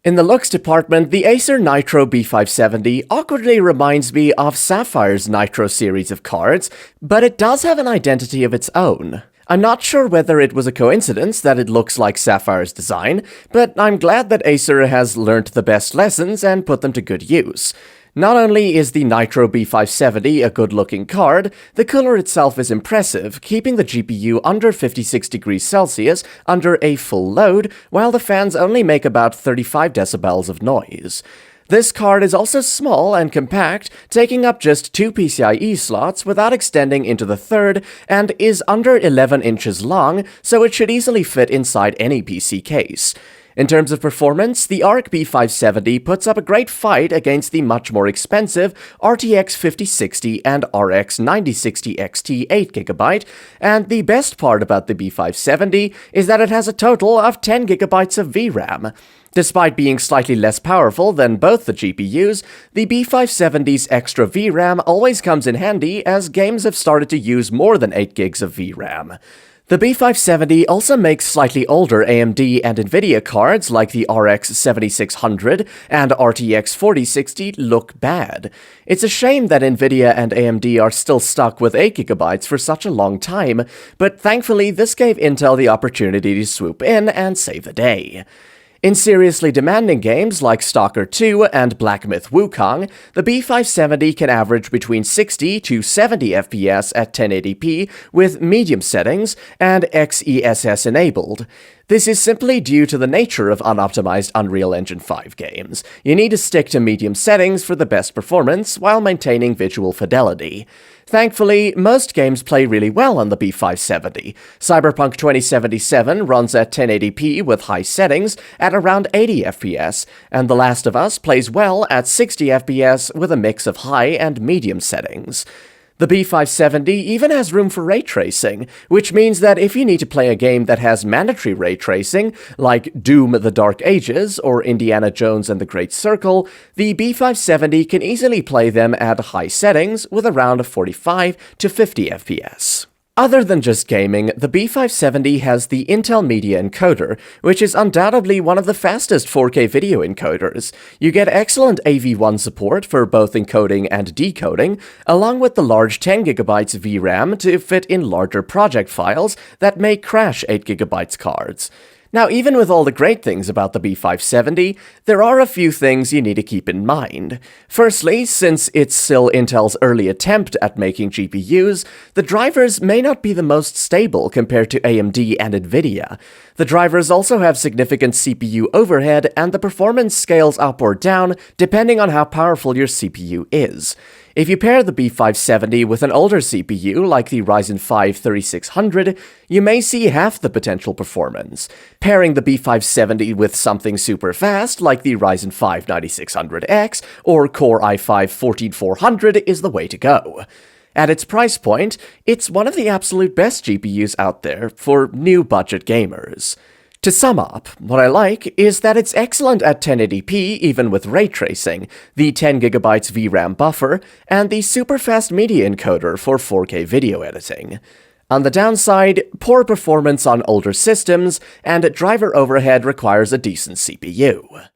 In the looks department, the Acer Nitro B570 awkwardly reminds me of Sapphire's Nitro series of cards, but it does have an identity of its own. I'm not sure whether it was a coincidence that it looks like Sapphire's design, but I'm glad that Acer has learnt the best lessons and put them to good use. Not only is the Nitro B570 a good-looking card, the cooler itself is impressive, keeping the GPU under 56 degrees Celsius under a full load, while the fans only make about 35 decibels of noise. This card is also small and compact, taking up just 2 PCIe slots without extending into the third, and is under 11 inches long, so it should easily fit inside any PC case. In terms of performance, the ARC B570 puts up a great fight against the much more expensive RTX 5060 and RX 9060 XT 8GB, and the best part about the B570 is that it has a total of 10GB of VRAM. Despite being slightly less powerful than both the GPUs, the B570's extra VRAM always comes in handy as games have started to use more than 8GB of VRAM. The B570 also makes slightly older AMD and Nvidia cards like the RX 7600 and RTX 4060 look bad. It's a shame that Nvidia and AMD are still stuck with 8GB for such a long time, but thankfully this gave Intel the opportunity to swoop in and save the day. In seriously demanding games like Stalker 2 and Black Myth Wukong, the B570 can average between 60 to 70 FPS at 1080p with medium settings and XeSS enabled. This is simply due to the nature of unoptimized Unreal Engine 5 games. You need to stick to medium settings for the best performance while maintaining visual fidelity. Thankfully, most games play really well on the B570. Cyberpunk 2077 runs at 1080p with high settings at around 80 FPS, and The Last of Us plays well at 60 FPS with a mix of high and medium settings. The B570 even has room for ray tracing, which means that if you need to play a game that has mandatory ray tracing, like Doom: The Dark Ages or Indiana Jones and the Great Circle, the B570 can easily play them at high settings with around 45 to 50 FPS. Other than just gaming, the B570 has the Intel Media Encoder, which is undoubtedly one of the fastest 4K video encoders. You get excellent AV1 support for both encoding and decoding, along with the large 10GB VRAM to fit in larger project files that may crash 8GB cards. Now, even with all the great things about the B570, there are a few things you need to keep in mind. Firstly, since it's still Intel's early attempt at making GPUs, the drivers may not be the most stable compared to AMD and Nvidia. The drivers also have significant CPU overhead, and the performance scales up or down depending on how powerful your CPU is. If you pair the B570 with an older CPU like the Ryzen 5 3600, you may see half the potential performance. Pairing the B570 with something super fast like the Ryzen 5 9600X or Core i5 14400 is the way to go. At its price point, it's one of the absolute best GPUs out there for new budget gamers. To sum up, what I like is that it's excellent at 1080p even with ray tracing, the 10GB VRAM buffer, and the super fast media encoder for 4K video editing. On the downside, poor performance on older systems, and driver overhead requires a decent CPU.